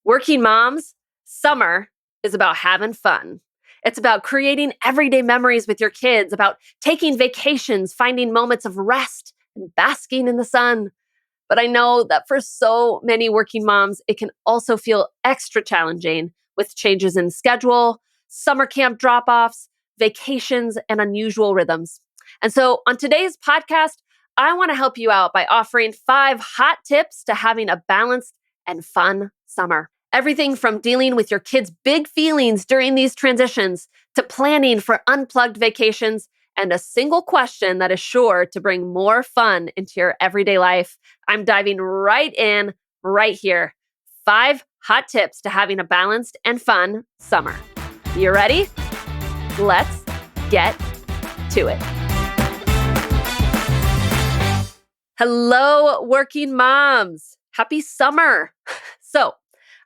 Working moms, summer is about having fun. It's about creating everyday memories with your kids, about taking vacations, finding moments of rest, and basking in the sun. But I know that for so many working moms, it can also feel extra challenging with changes in schedule, summer camp drop offs, vacations, and unusual rhythms. And so on today's podcast, I want to help you out by offering 5 hot tips to having a balanced and fun summer. Everything from dealing with your kids' big feelings during these transitions to planning for unplugged vacations and a single question that is sure to bring more fun into your everyday life. I'm diving right in right here. 5 hot tips to having a balanced and fun summer. You ready? Let's get to it. Hello, working moms. Happy summer. So,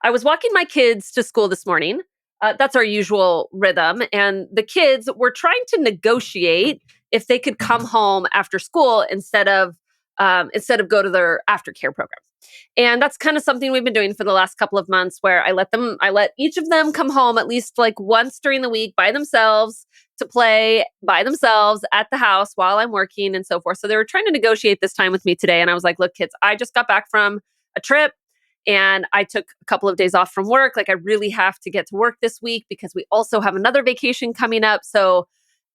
I was walking my kids to school this morning. That's our usual rhythm. And the kids were trying to negotiate if they could come home after school instead of go to their aftercare program. And that's kind of something we've been doing for the last couple of months, where I let each of them come home at least like once during the week by themselves to play by themselves at the house while I'm working and so forth. So they were trying to negotiate this time with me today. And I was like, look, kids, I just got back from a trip. And I took a couple of days off from work. Like, I really have to get to work this week because we also have another vacation coming up. So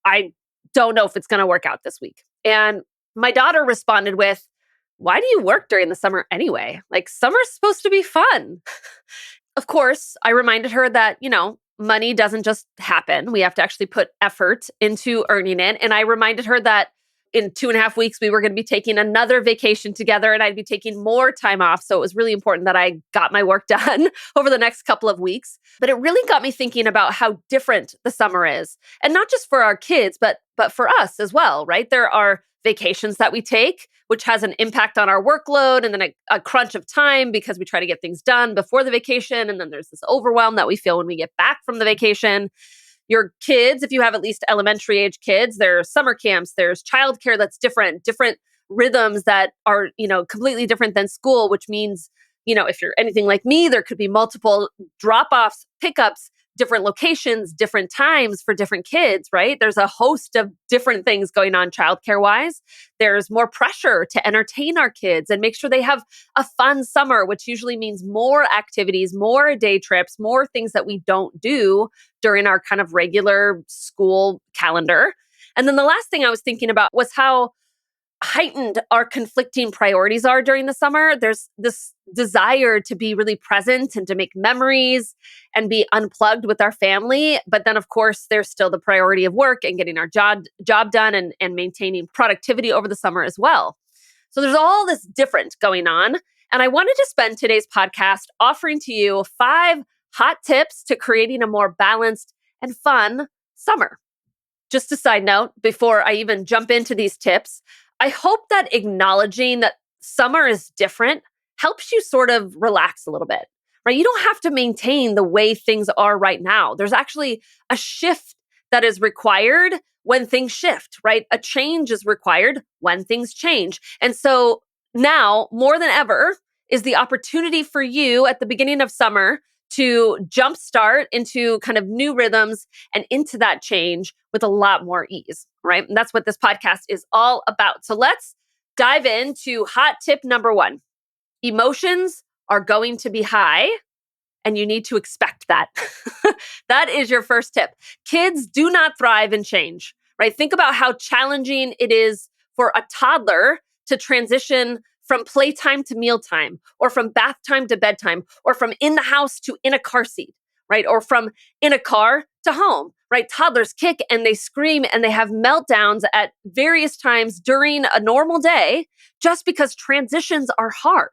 I don't know if it's going to work out this week. And my daughter responded with, why do you work during the summer anyway? Like, summer's supposed to be fun. Of course, I reminded her that, money doesn't just happen. We have to actually put effort into earning it. And I reminded her that in 2.5 weeks, we were going to be taking another vacation together and I'd be taking more time off. So it was really important that I got my work done over the next couple of weeks. But it really got me thinking about how different the summer is. And not just for our kids, but for us as well, right? There are vacations that we take, which has an impact on our workload, and then a crunch of time because we try to get things done before the vacation. And then there's this overwhelm that we feel when we get back from the vacation. Your kids, if you have at least elementary age kids, there's summer camps, there's childcare that's different rhythms that are, completely different than school, which means, if you're anything like me, there could be multiple drop-offs, pickups, different locations, different times for different kids, right? There's a host of different things going on childcare-wise. There's more pressure to entertain our kids and make sure they have a fun summer, which usually means more activities, more day trips, more things that we don't do during our kind of regular school calendar. And then the last thing I was thinking about was how heightened our conflicting priorities are during the summer. There's this desire to be really present and to make memories and be unplugged with our family. But then, of course, there's still the priority of work and getting our job done and maintaining productivity over the summer as well. So there's all this different going on. And I wanted to spend today's podcast offering to you 5 hot tips to creating a more balanced and fun summer. Just a side note, before I even jump into these tips, I hope that acknowledging that summer is different helps you sort of relax a little bit, right? You don't have to maintain the way things are right now. There's actually a shift that is required when things shift, right? A change is required when things change. And so now, more than ever, is the opportunity for you at the beginning of summer to jumpstart into kind of new rhythms and into that change with a lot more ease, right? And that's what this podcast is all about. So let's dive into hot tip number 1. Emotions are going to be high, and you need to expect that. That is your first tip. Kids do not thrive in change, right? Think about how challenging it is for a toddler to transition from playtime to mealtime, or from bath time to bedtime, or from in the house to in a car seat, right? Or from in a car to home, right? Toddlers kick and they scream and they have meltdowns at various times during a normal day just because transitions are hard.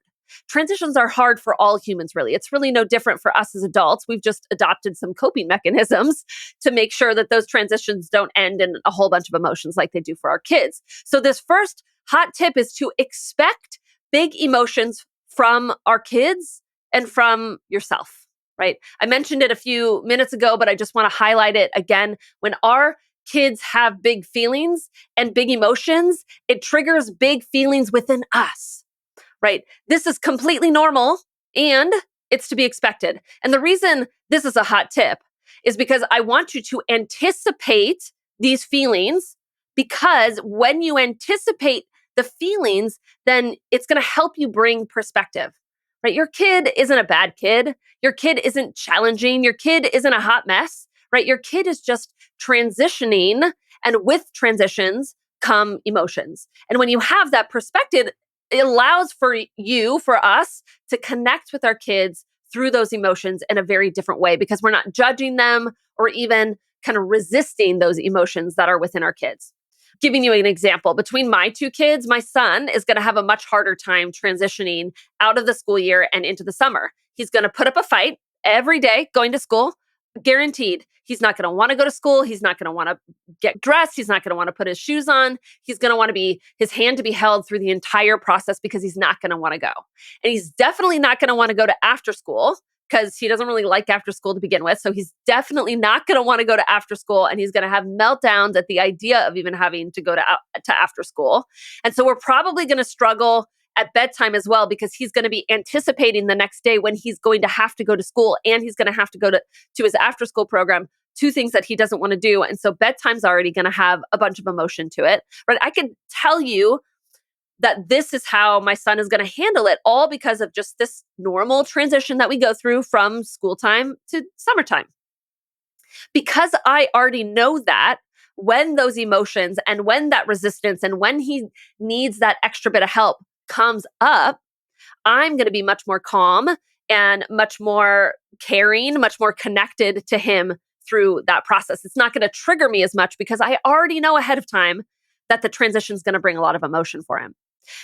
Transitions are hard for all humans, really. It's really no different for us as adults. We've just adopted some coping mechanisms to make sure that those transitions don't end in a whole bunch of emotions like they do for our kids. So this first hot tip is to expect big emotions from our kids and from yourself, right? I mentioned it a few minutes ago, but I just want to highlight it again. When our kids have big feelings and big emotions, it triggers big feelings within us, right? This is completely normal and It's to be expected. And the reason this is a hot tip is because I want you to anticipate these feelings, because when you anticipate the feelings, then it's going to help you bring perspective. Right? Your kid isn't a bad kid. Your kid isn't challenging. Your kid isn't a hot mess. Right? Your kid is just transitioning, and with transitions come emotions. And when you have that perspective, it allows for you, for us, to connect with our kids through those emotions in a very different way, because we're not judging them or even kind of resisting those emotions that are within our kids. Giving you an example, between my two kids, my son is going to have a much harder time transitioning out of the school year and into the summer. He's going to put up a fight every day going to school, guaranteed. He's not going to want to go to school. He's not going to want to get dressed. He's not going to want to put his shoes on. He's going to want to be his hand to be held through the entire process, because he's not going to want to go. And he's definitely not going to want to go to after school, because he doesn't really like after school to begin with. So he's definitely not going to want to go to after school, and he's going to have meltdowns at the idea of even having to go to after school. And so we're probably going to struggle at bedtime as well, because he's going to be anticipating the next day when he's going to have to go to school, and he's going to have to go to his after school program, two things that he doesn't want to do. And so bedtime's already going to have a bunch of emotion to it. But I can tell you that this is how my son is going to handle it, all because of just this normal transition that we go through from school time to summertime. Because I already know that when those emotions and when that resistance and when he needs that extra bit of help comes up, I'm going to be much more calm and much more caring, much more connected to him through that process. It's not going to trigger me as much, because I already know ahead of time that the transition is going to bring a lot of emotion for him.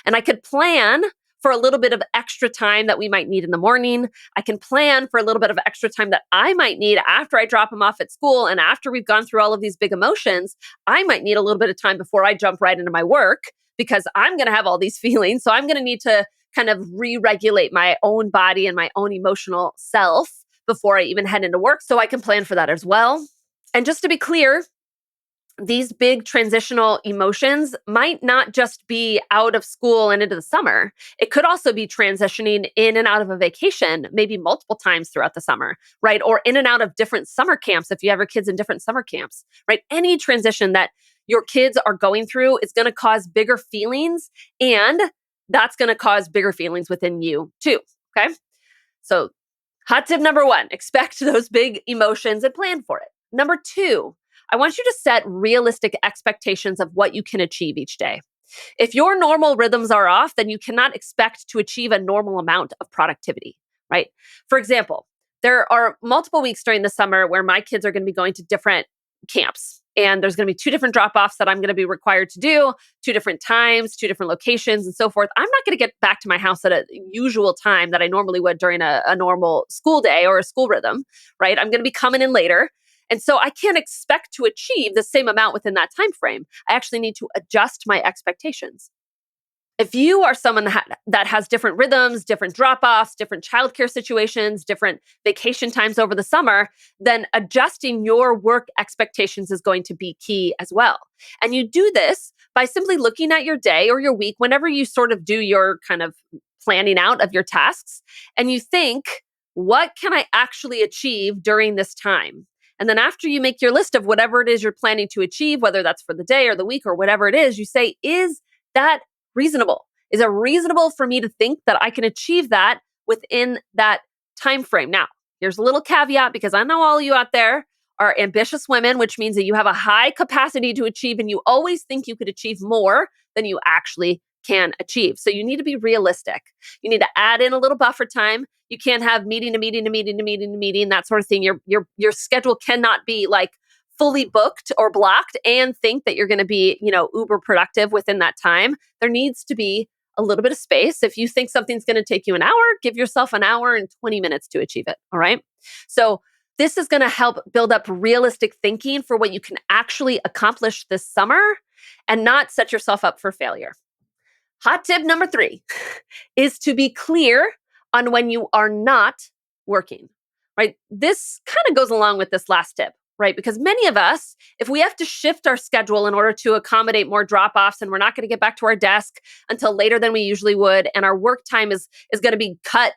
And I could plan for a little bit of extra time that we might need in the morning. I can plan for a little bit of extra time that I might need after I drop him off at school. And after we've gone through all of these big emotions, I might need a little bit of time before I jump right into my work, because I'm going to have all these feelings. So I'm going to need to kind of re-regulate my own body and my own emotional self before I even head into work. So I can plan for that as well. And just to be clear, these big transitional emotions might not just be out of school and into the summer. It could also be transitioning in and out of a vacation, maybe multiple times throughout the summer, right? Or in and out of different summer camps if you have your kids in different summer camps, right? Any transition that your kids are going through is going to cause bigger feelings, and that's going to cause bigger feelings within you too, okay? So hot tip number 1, expect those big emotions and plan for it. Number 2, I want you to set realistic expectations of what you can achieve each day. If your normal rhythms are off, then you cannot expect to achieve a normal amount of productivity, right? For example, there are multiple weeks during the summer where my kids are going to be going to different camps. And there's going to be 2 different drop-offs that I'm going to be required to do, 2 different times, 2 different locations, and so forth. I'm not going to get back to my house at a usual time that I normally would during a normal school day or a school rhythm, right? I'm going to be coming in later. And so I can't expect to achieve the same amount within that time frame. I actually need to adjust my expectations. If you are someone that has different rhythms, different drop-offs, different childcare situations, different vacation times over the summer, then adjusting your work expectations is going to be key as well. And you do this by simply looking at your day or your week whenever you sort of do your kind of planning out of your tasks, and you think, what can I actually achieve during this time? And then after you make your list of whatever it is you're planning to achieve, whether that's for the day or the week or whatever it is, you say, is that reasonable? Is it reasonable for me to think that I can achieve that within that time frame? Now, here's a little caveat, because I know all of you out there are ambitious women, which means that you have a high capacity to achieve, and you always think you could achieve more than you actually can achieve. So you need to be realistic. You need to add in a little buffer time. You can't have meeting to meeting to meeting to meeting to meeting, that sort of thing. Your schedule cannot be like fully booked or blocked and think that you're going to be, uber productive within that time. There needs to be a little bit of space. If you think something's going to take you an hour, give yourself an hour and 20 minutes to achieve it. All right. So this is going to help build up realistic thinking for what you can actually accomplish this summer and not set yourself up for failure. Hot tip number 3 is to be clear on when you are not working, right? This kind of goes along with this last tip, right? Because many of us, if we have to shift our schedule in order to accommodate more drop-offs, and we're not going to get back to our desk until later than we usually would, and our work time is going to be cut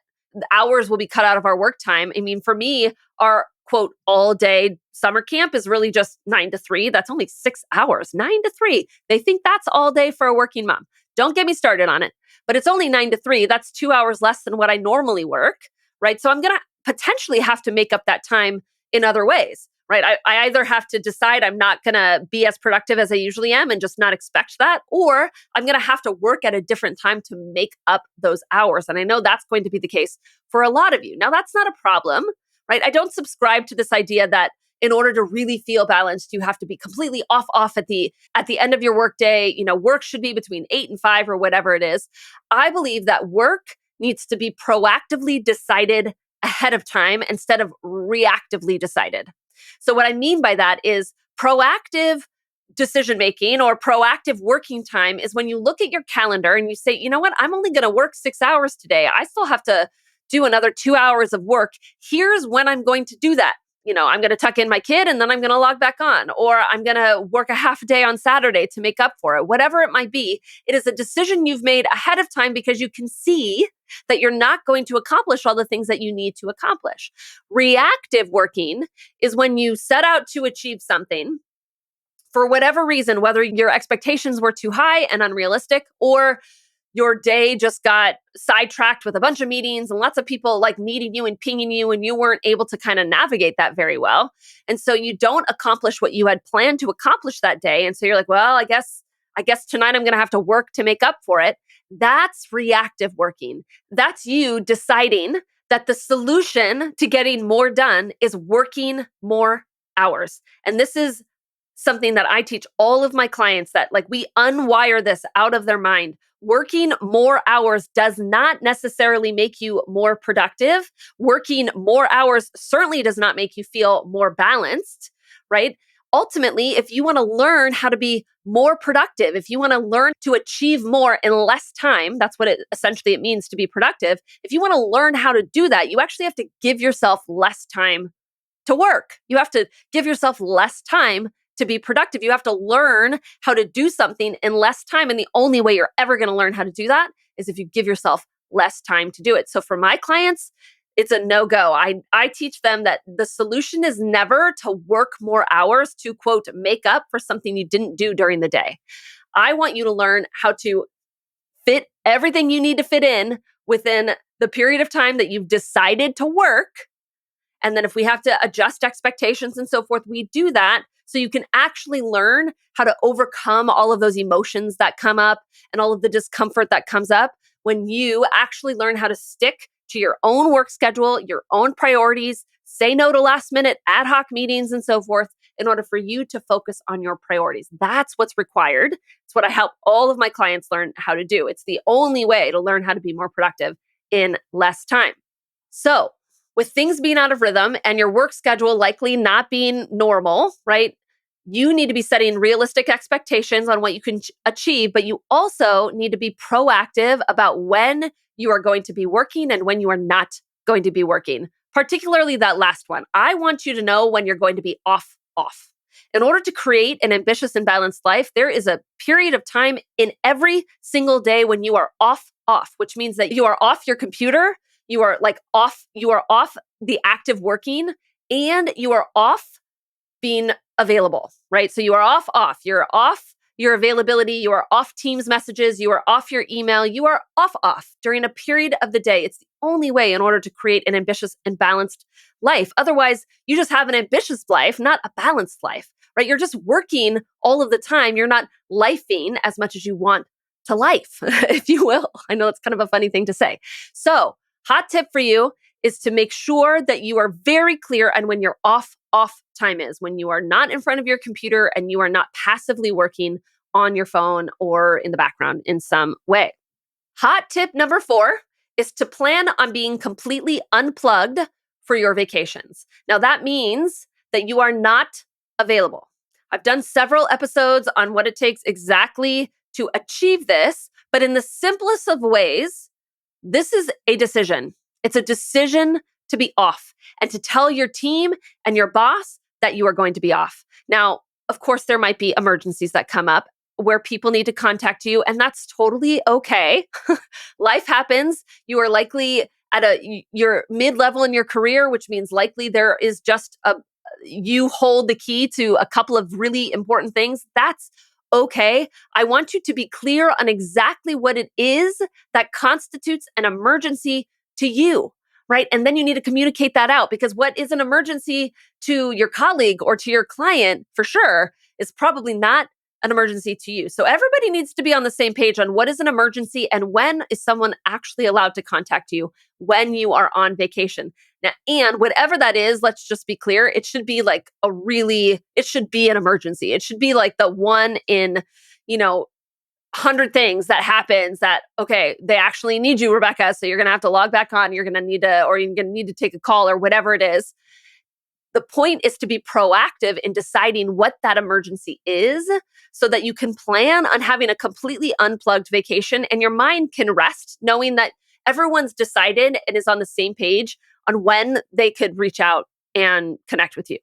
hours will be cut out of our work time. I mean, for me, our quote all day summer camp is really just 9 to 3. That's only 6 hours, 9 to 3. They think that's all day for a working mom. Don't get me started on it, but it's only 9 to 3. That's 2 hours less than what I normally work, right? So I'm going to potentially have to make up that time in other ways, right? I either have to decide I'm not going to be as productive as I usually am and just not expect that, or I'm going to have to work at a different time to make up those hours. And I know that's going to be the case for a lot of you. Now, that's not a problem, right? I don't subscribe to this idea that in order to really feel balanced, you have to be completely off at the end of your workday. Work should be between 8 and 5 or whatever it is. I believe that work needs to be proactively decided ahead of time instead of reactively decided. So what I mean by that is proactive decision making or proactive working time is when you look at your calendar and you say, you know what, I'm only going to work 6 hours today. I still have to do another 2 hours of work. Here's when I'm going to do that. I'm going to tuck in my kid and then I'm going to log back on, or I'm going to work a half day on Saturday to make up for it. Whatever it might be, it is a decision you've made ahead of time because you can see that you're not going to accomplish all the things that you need to accomplish. Reactive working is when you set out to achieve something for whatever reason, whether your expectations were too high and unrealistic, or your day just got sidetracked with a bunch of meetings and lots of people like needing you and pinging you, and you weren't able to kind of navigate that very well. And so you don't accomplish what you had planned to accomplish that day. And so you're like, well, I guess tonight I'm going to have to work to make up for it. That's reactive working. That's you deciding that the solution to getting more done is working more hours. And this is something that I teach all of my clients, that like we unwire this out of their mind. Working more hours does not necessarily make you more productive. Working more hours certainly does not make you feel more balanced, right? Ultimately, if you want to learn how to be more productive, if you want to learn to achieve more in less time, that's what it means to be productive. If you want to learn how to do that, you actually have to give yourself less time to work. You have to give yourself less time to be productive. You have to learn how to do something in less time. And the only way you're ever going to learn how to do that is if you give yourself less time to do it. So for my clients, it's a no-go. I teach them that the solution is never to work more hours to, quote, make up for something you didn't do during the day. I want you to learn how to fit everything you need to fit in within the period of time that you've decided to work. And then if we have to adjust expectations and so forth, we do that so you can actually learn how to overcome all of those emotions that come up and all of the discomfort that comes up when you actually learn how to stick to your own work schedule, your own priorities, say no to last minute ad hoc meetings and so forth in order for you to focus on your priorities. That's what's required. It's what I help all of my clients learn how to do. It's the only way to learn how to be more productive in less time. So, with things being out of rhythm and your work schedule likely not being normal, right? You need to be setting realistic expectations on what you can achieve, but you also need to be proactive about when you are going to be working and when you are not going to be working, particularly that last one. I want you to know when you're going to be off. In order to create an ambitious and balanced life, there is a period of time in every single day when you are off, which means that you are off your computer. You are off the active working, and you are off being available, right? So you are off. You're off your availability. You are off Teams messages. You are off your email. You are off during a period of the day. It's the only way in order to create an ambitious and balanced life. Otherwise, you just have an ambitious life, not a balanced life, right? You're just working all of the time. You're not lifing as much as you want to life, if you will. I know it's kind of a funny thing to say. So, hot tip for you is to make sure that you are very clear on when your off time is, when you are not in front of your computer and you are not passively working on your phone or in the background in some way. Hot tip number 4 is to plan on being completely unplugged for your vacations. Now that means that you are not available. I've done several episodes on what it takes exactly to achieve this, but in the simplest of ways, this is a decision. It's a decision to be off and to tell your team and your boss that you are going to be off. Now, of course, there might be emergencies that come up where people need to contact you, and that's totally okay. Life happens. You are likely you're mid-level in your career, which means likely there is just a you hold the key to a couple of really important things. That's okay. I want you to be clear on exactly what it is that constitutes an emergency to you, right? And then you need to communicate that out, because what is an emergency to your colleague or to your client for sure is probably not an emergency to you. So everybody needs to be on the same page on what is an emergency and when is someone actually allowed to contact you when you are on vacation. Now, and whatever that is, let's just be clear, it should be like it should be an emergency. It should be like the one in, you know, 100 things that happens that, okay, they actually need you, Rebecca. So you're going to have to log back on. You're going to need to, or you're going to need to take a call or whatever it is. The point is to be proactive in deciding what that emergency is so that you can plan on having a completely unplugged vacation and your mind can rest knowing that everyone's decided and is on the same page on when they could reach out and connect with you,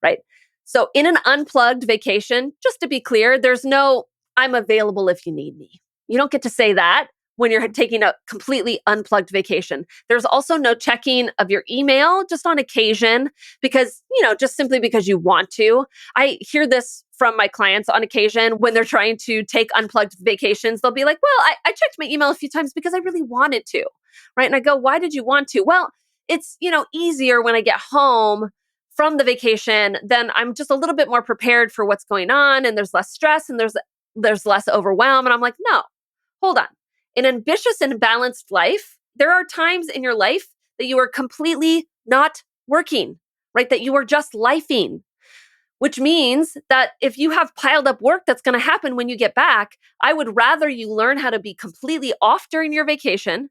right? So in an unplugged vacation, just to be clear, there's no I'm available if you need me. You don't get to say that when you're taking a completely unplugged vacation. There's also no checking of your email just on occasion because, just simply because you want to. I hear this from my clients on occasion when they're trying to take unplugged vacations. They'll be like, well, I checked my email a few times because I really wanted to, right? And I go, why did you want to? Well, it's, easier when I get home from the vacation, then I'm just a little bit more prepared for what's going on and there's less stress and there's less overwhelm. And I'm like, no, hold on. In an ambitious and balanced life, there are times in your life that you are completely not working, right? That you are just lifing, which means that if you have piled up work that's going to happen when you get back, I would rather you learn how to be completely off during your vacation.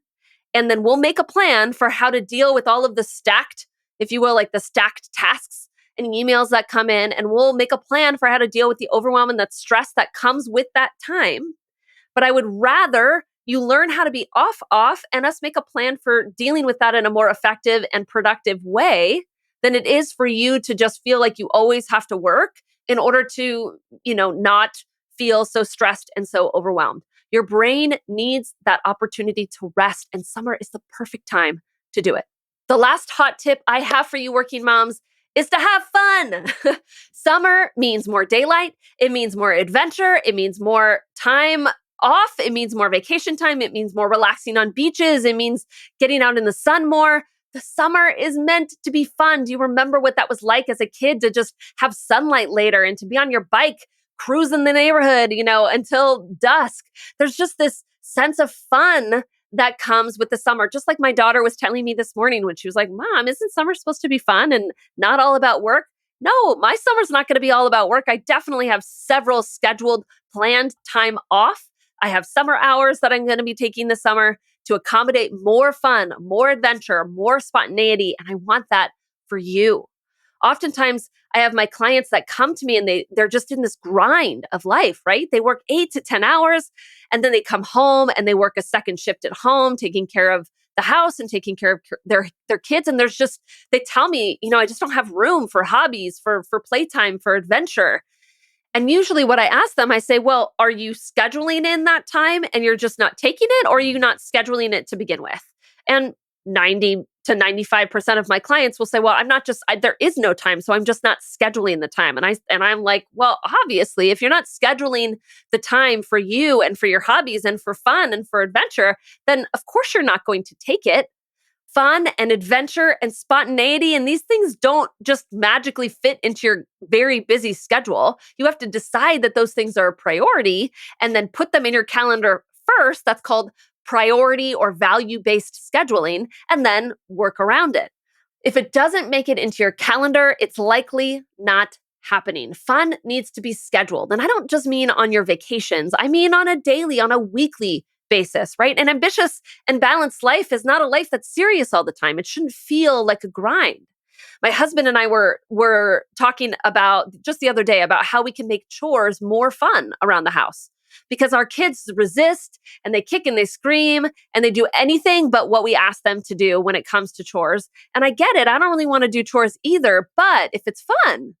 And then we'll make a plan for how to deal with all of the stacked, if you will, like the stacked tasks and emails that come in. And we'll make a plan for how to deal with the overwhelm and that stress that comes with that time. But I would rather you learn how to be off, and us make a plan for dealing with that in a more effective and productive way than it is for you to just feel like you always have to work in order to, not feel so stressed and so overwhelmed. Your brain needs that opportunity to rest, and summer is the perfect time to do it. The last hot tip I have for you working moms is to have fun. Summer means more daylight. It means more adventure. It means more time off. It means more vacation time. It means more relaxing on beaches. It means getting out in the sun more. The summer is meant to be fun. Do you remember what that was like as a kid to just have sunlight later and to be on your bike cruising the neighborhood, until dusk? There's just this sense of fun that comes with the summer. Just like my daughter was telling me this morning when she was like, Mom, isn't summer supposed to be fun and not all about work? No, my summer's not going to be all about work. I definitely have several scheduled, planned time off. I have summer hours that I'm going to be taking this summer to accommodate more fun, more adventure, more spontaneity. And I want that for you. Oftentimes, I have my clients that come to me and they're just in this grind of life, right? They work 8 to 10 hours and then they come home and they work a second shift at home, taking care of the house and taking care of their kids. And they tell me, I just don't have room for hobbies, for playtime, for adventure. And usually what I ask them, I say, well, are you scheduling in that time and you're just not taking it, or are you not scheduling it to begin with? And 90 to 95% of my clients will say, well, there is no time. So I'm just not scheduling the time. And I'm like, well, obviously, if you're not scheduling the time for you and for your hobbies and for fun and for adventure, then of course you're not going to take it. Fun and adventure and spontaneity. And these things don't just magically fit into your very busy schedule. You have to decide that those things are a priority and then put them in your calendar first. That's called priority or value-based scheduling, and then work around it. If it doesn't make it into your calendar, it's likely not happening. Fun needs to be scheduled. And I don't just mean on your vacations. I mean on a daily, on a weekly basis, right? An ambitious and balanced life is not a life that's serious all the time. It shouldn't feel like a grind. My husband and I were talking about just the other day about how we can make chores more fun around the house, because our kids resist and they kick and they scream and they do anything but what we ask them to do when it comes to chores. And I get it. I don't really want to do chores either, but if it's fun,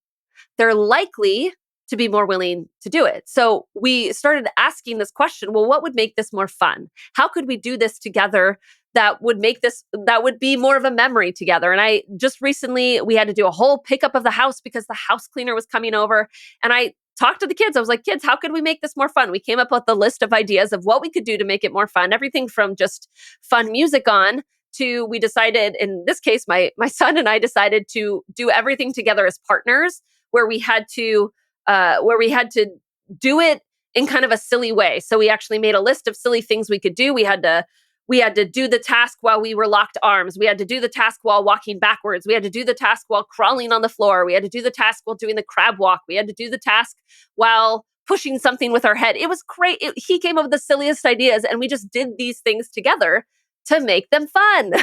they're likely to be more willing to do it. So we started asking this question, well, what would make this more fun? How could we do this together that would be more of a memory together. And I just recently, we had to do a whole pickup of the house because the house cleaner was coming over. And I talked to the kids. I was like, kids, how could we make this more fun? We came up with a list of ideas of what we could do to make it more fun. Everything from just fun music on to, we decided, in this case, my son and I decided to do everything together as partners, where we had to do it in kind of a silly way. So we actually made a list of silly things we could do. We had to do the task while we were locked arms. We had to do the task while walking backwards. We had to do the task while crawling on the floor. We had to do the task while doing the crab walk. We had to do the task while pushing something with our head. It was great. He came up with the silliest ideas, and we just did these things together to make them fun.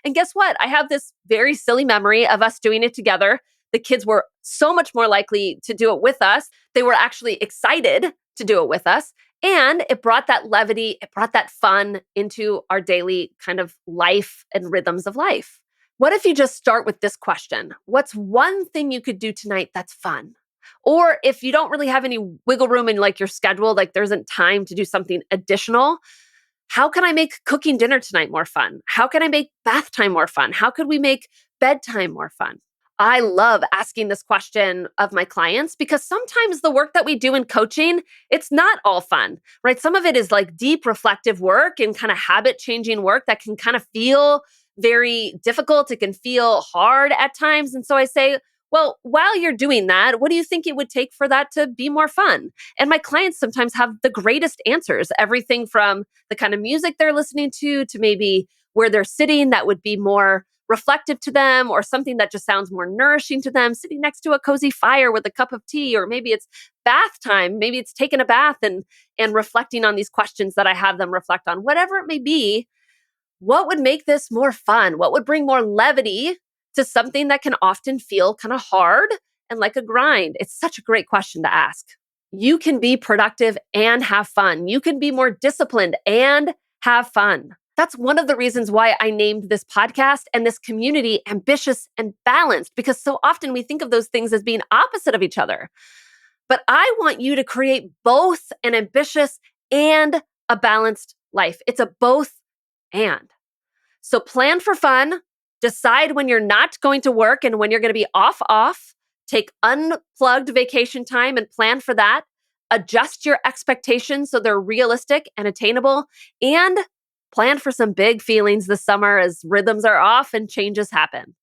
And guess what? I have this very silly memory of us doing it together. The kids were so much more likely to do it with us. They were actually excited to do it with us. And it brought that levity, it brought that fun into our daily kind of life and rhythms of life. What if you just start with this question? What's one thing you could do tonight that's fun? Or if you don't really have any wiggle room in like your schedule, like there isn't time to do something additional, how can I make cooking dinner tonight more fun? How can I make bath time more fun? How could we make bedtime more fun? I love asking this question of my clients because sometimes the work that we do in coaching, it's not all fun, right? Some of it is like deep reflective work and kind of habit changing work that can kind of feel very difficult. It can feel hard at times. And so I say, well, while you're doing that, what do you think it would take for that to be more fun? And my clients sometimes have the greatest answers, everything from the kind of music they're listening to maybe where they're sitting that would be more reflective to them, or something that just sounds more nourishing to them, sitting next to a cozy fire with a cup of tea, or maybe it's bath time, maybe it's taking a bath and reflecting on these questions that I have them reflect on. Whatever it may be, what would make this more fun? What would bring more levity to something that can often feel kind of hard and like a grind? It's such a great question to ask. You can be productive and have fun. You can be more disciplined and have fun. That's one of the reasons why I named this podcast and this community Ambitious and Balanced, because so often we think of those things as being opposite of each other. But I want you to create both an ambitious and a balanced life. It's a both and. So plan for fun, decide when you're not going to work and when you're going to be off, take unplugged vacation time and plan for that. Adjust your expectations so they're realistic and attainable, and plan for some big feelings this summer as rhythms are off and changes happen.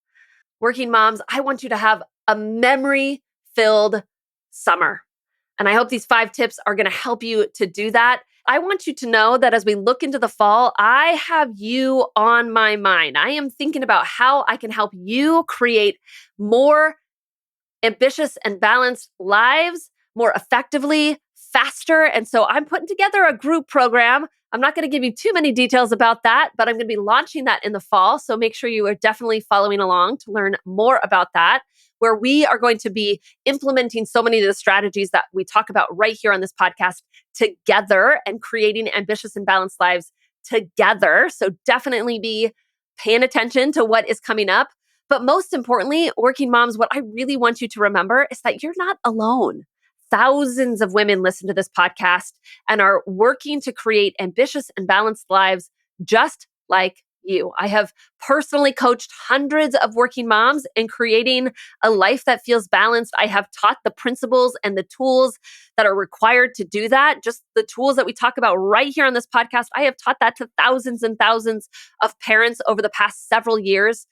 Working moms, I want you to have a memory-filled summer. And I hope these 5 tips are going to help you to do that. I want you to know that as we look into the fall, I have you on my mind. I am thinking about how I can help you create more ambitious and balanced lives more effectively, faster. And so I'm putting together a group program. I'm not going to give you too many details about that, but I'm going to be launching that in the fall. So make sure you are definitely following along to learn more about that, where we are going to be implementing so many of the strategies that we talk about right here on this podcast together and creating ambitious and balanced lives together. So definitely be paying attention to what is coming up. But most importantly, working moms, what I really want you to remember is that you're not alone. Thousands of women listen to this podcast and are working to create ambitious and balanced lives just like you. I have personally coached hundreds of working moms in creating a life that feels balanced. I have taught the principles and the tools that are required to do that. Just the tools that we talk about right here on this podcast. I have taught that to thousands and thousands of parents over the past several years.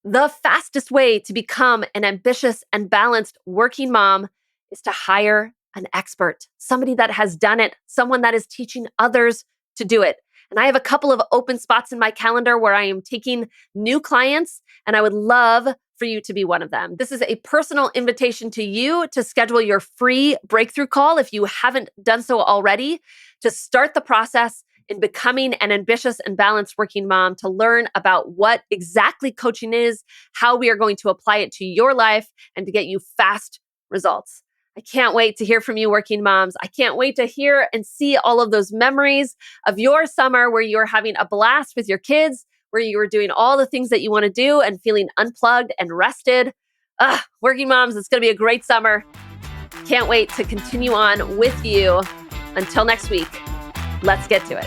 The fastest way to become an ambitious and balanced working mom is to hire an expert, somebody that has done it, someone that is teaching others to do it. And I have a couple of open spots in my calendar where I am taking new clients, and I would love for you to be one of them. This is a personal invitation to you to schedule your free breakthrough call if you haven't done so already, to start the process in becoming an ambitious and balanced working mom, to learn about what exactly coaching is, how we are going to apply it to your life, and to get you fast results. I can't wait to hear from you, working moms. I can't wait to hear and see all of those memories of your summer where you're having a blast with your kids, where you were doing all the things that you want to do and feeling unplugged and rested. Working moms, it's going to be a great summer. Can't wait to continue on with you. Until next week, let's get to it.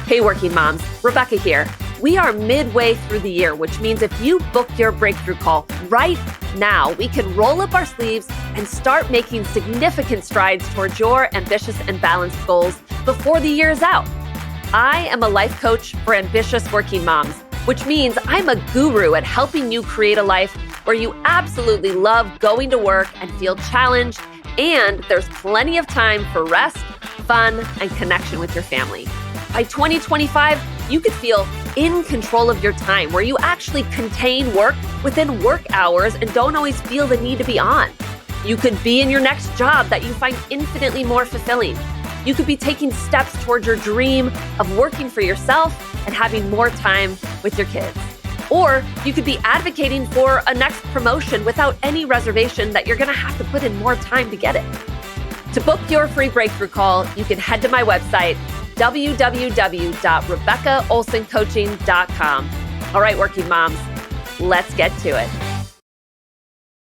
Hey, working moms, Rebecca here. We are midway through the year, which means if you book your breakthrough call right now, we can roll up our sleeves and start making significant strides towards your ambitious and balanced goals before the year is out. I am a life coach for ambitious working moms, which means I'm a guru at helping you create a life where you absolutely love going to work and feel challenged, and there's plenty of time for rest, fun, and connection with your family. By 2025, you could feel in control of your time, where you actually contain work within work hours and don't always feel the need to be on. You could be in your next job that you find infinitely more fulfilling. You could be taking steps towards your dream of working for yourself and having more time with your kids. Or you could be advocating for a next promotion without any reservation that you're going to have to put in more time to get it. To book your free breakthrough call, you can head to my website, www.rebeccaolsoncoaching.com. All right, working moms, let's get to it.